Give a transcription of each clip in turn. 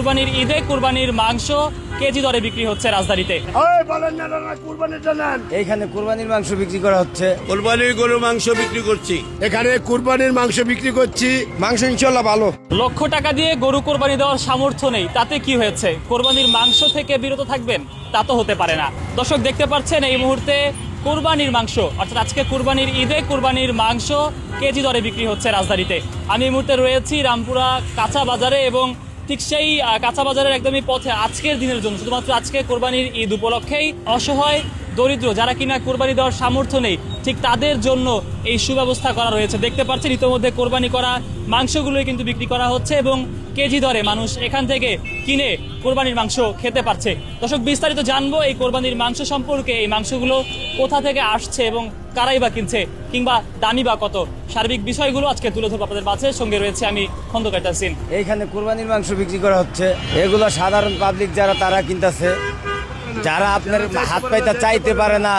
কুরবানির ঈদে কুরবানির মাংস কেজি দরে বিক্রি হচ্ছে রাজধানীতে। এইখানে কুরবানির মাংস বিক্রি করা হচ্ছে। কুরবানির গরুর মাংস বিক্রি করছি। এখানে কুরবানির মাংস বিক্রি করছি। মাংস ইনশাল্লাহ ভালো। লক্ষ টাকা দিয়ে গরু কোরবানি দেওয়ার সামর্থ্য নেই, তাতে কি হয়েছে? কোরবানির মাংস থেকে বিরত থাকবেন? তা তো হতে পারে না। দর্শক দেখতে পাচ্ছেন এই মুহূর্তে কুরবানির মাংস, অর্থাৎ আজকে কুরবানির ঈদে কুরবানির মাংস কেজি দরে বিক্রি হচ্ছে রাজধানীতে। আমি এই মুহূর্তে রয়েছি রামপুরা কাঁচা বাজারে এবং ঠিক সেই কাঁচা বাজারের একদমই পথে আজকের দিনের জন্য, শুধুমাত্র আজকে কোরবানির ঈদ উপলক্ষেই অসহায় দরিদ্র যারা কিনা কোরবানি দেওয়ার সামর্থ্য নেই, ঠিক তাদের জন্য এই সুব্যবস্থা করা রয়েছে। দেখতে পাচ্ছেন ইতোমধ্যে কোরবানি করা মাংসগুলোই কিন্তু বিক্রি করা হচ্ছে এবং কেজি দরে মানুষ এখান থেকে কিনে কোরবানির মাংস খেতে পারছে। দর্শক বিস্তারিত জানবো এই কোরবানির মাংস সম্পর্কে, এই মাংসগুলো কোথা থেকে আসছে এবং কারাই বা কিনছে, কিংবা দামি বা কত, সার্বিক বিষয়গুলো আজকে তুলে ধরবো আপনাদের মাঝে। সঙ্গে রয়েছে আমি খন্দকার তাসিন। এইখানে কুরবানির মাংস বিক্রি করা হচ্ছে। এগুলো সাধারণ পাবলিক যারা তারা কিনতেছে, যারা আপনার হাত পাইতা চাইতে পারে না,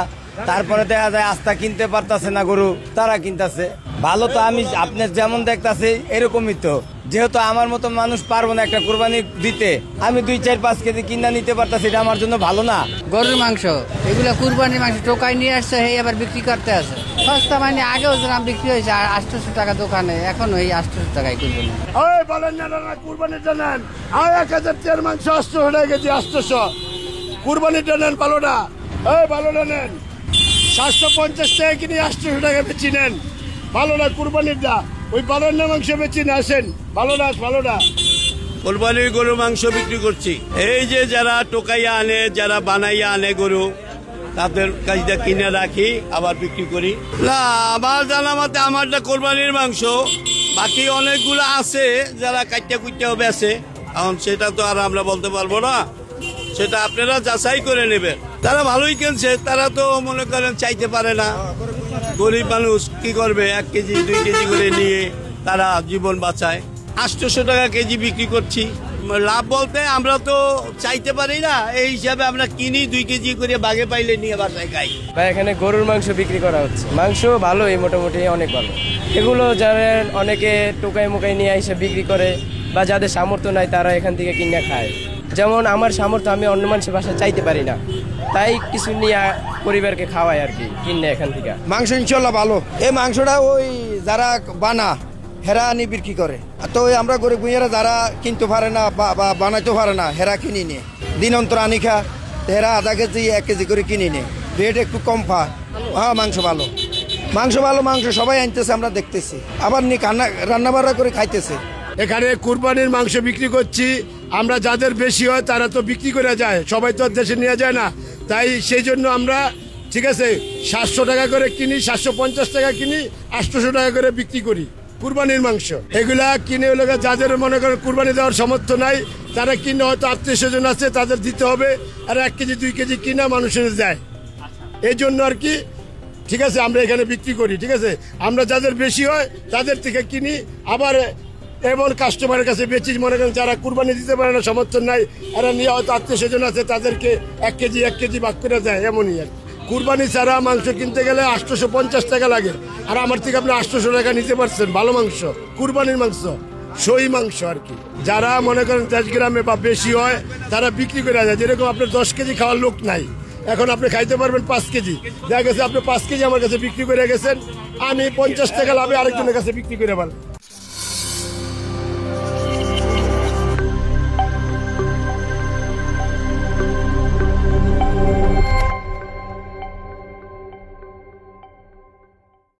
তারপরে দেখা যায় আস্থা কিনতে পারতাছে না গরু, তারা কিনতেছে। ভালো তো আমি আপনার যেমন দেখতাছি এরকমই তো, যেহেতু আমার মতো মানুষ পারবো না একটা কোরবানি দিতে, আমি 2-4-5 কেজি কিনা নিতে পারতাছি, এটা আমার জন্য ভালো না। গরুর মাংস এগুলো কুরবানির মাংস টোকাই নিয়ে আসছে, এই আবার বিক্রি করতে আছে সস্তা। মানে আগেও যেরকম বিক্রি হয়েছে 800 টাকা দোকানে, এখন এই 800 টাকায় কুরবানি। বলেন না কুরবানির জানেন 1000 মাংস 800 টাকা কেজি, 800 কুরবানির জানেন ভালোটা। ভালোটা নেন 750 টাকা কিনে 800 টাকা বেচি নেন। ভালো না কুরবানিরটা, ওই বারোর মাংস বেচি না। আসেন ভালোটা। কুরবানির গরুর মাংস বিক্রি করছি। এই যে যারা টোকাইয়া আনে, যারা বানাইয়া আনে গরু, তাদের কাজটা কিনে রাখি আবার বিক্রি করি। না, আমার জানা মতে আমারটা কোরবানির মাংস। বাকি অনেকগুলো আছে যারা কাটটা কুইটাও বেছে, এখন সেটা তো আর আমরা বলতে পারবো না, সেটা আপনারা যাচাই করে নেবেন। তারা ভালোই কিনছে, তারা তো মনে করেন চাইতে পারে না। গরিব মানুষ কি করবে, 1 কেজি 2 কেজি করে নিয়ে তারা জীবন বাঁচায়। 800 টাকা কেজি বিক্রি করছি। লাভ বলতে আমরা তো চাইতে পারি না, এই হিসাবে আমরা কিনি 2 কেজি করে, বাগে পাইলে নিয়ে বাসায় খাই। বা এখানে গরুর মাংস বিক্রি করা হচ্ছে। মাংস ভালোই, মোটামুটি অনেক ভালো। এগুলো যারা অনেকে টোকাই মোকাই নিয়ে এসে বিক্রি করে, বা যাদের সামর্থ্য নাই তারা এখান থেকে কিনে খায়। যেমন আমার সামর্থ্য, আমি অন্য মানুষের বাসায় চাইতে পারি না, তাই কিছু নিয়ে পরিবারকে খাওয়াই আর কি, কিনে এখান থেকে। মাংস ইনশাল্লাহ ভালো। এই মাংসটা ওই যারা বানা হেরা আনি বিক্রি করে, তো ওই আমরা গরিব গুঁইয়ারা যারা কিনতে পারে না বা বানাইতে পারে না, হেরা কিনি নে দিন অন্তর আনি খা, হেরা আধা কেজি 1 কেজি করে কিনি নে, রেট একটু কম পা। হ্যাঁ, মাংস ভালো। মাংস সবাই আনতেছে, আমরা দেখতেছি, আবার নি রান্না বান্না করে খাইতেছে। এখানে কুরবানির মাংস বিক্রি করছি আমরা। যাদের বেশি হয় তারা তো বিক্রি করে যায়, সবাই তো দেশে নিয়ে যায় না, তাই সেই জন্য আমরা ঠিক আছে 700 টাকা করে কিনি, 750 টাকা কিনি, 800 টাকা করে বিক্রি করি কুরবানির মাংস। এগুলা কিনে হলো যাদের মনে করেন কুরবানি দেওয়ার সামর্থ্য নাই, তারা কিনে হয়তো আত্মীয় স্বজন আছে, তাদের দিতে হবে, আর 1 কেজি 2 কেজি কিনা মানুষের যায়, এই জন্য আর কি। ঠিক আছে, আমরা এখানে বিক্রি করি। ঠিক আছে, আমরা যাদের বেশি হয় তাদের থেকে কিনি, আবার এমন কাস্টমারের কাছে বেচি মনে করেন যারা কুরবানি দিতে পারে না, সমর্থন নাই, এরা নিয়ে হয়তো আত্মীয় স্বজন আছে, তাদেরকে 1 কেজি ভাগ করে দেয়, এমনই আর। কুরবানি ছাড়া মাংস কিনতে গেলে 850 টাকা লাগে, আর আমার থেকে আপনি 800 টাকা নিতে পারছেন ভালো মাংস, কুরবানির মাংস, সই মাংস আর কি। যারা মনে করেন 10 গ্রামে বা বেশি হয় তারা বিক্রি করে যায়। যেরকম আপনার 10 কেজি খাওয়ার লোক নাই, এখন আপনি খাইতে পারবেন 5 কেজি, দেখা গেছে আপনি 5 কেজি আমার কাছে বিক্রি করে গেছেন, আমি 50 টাকা লাভে আরেকজনের কাছে বিক্রি করে পারলাম।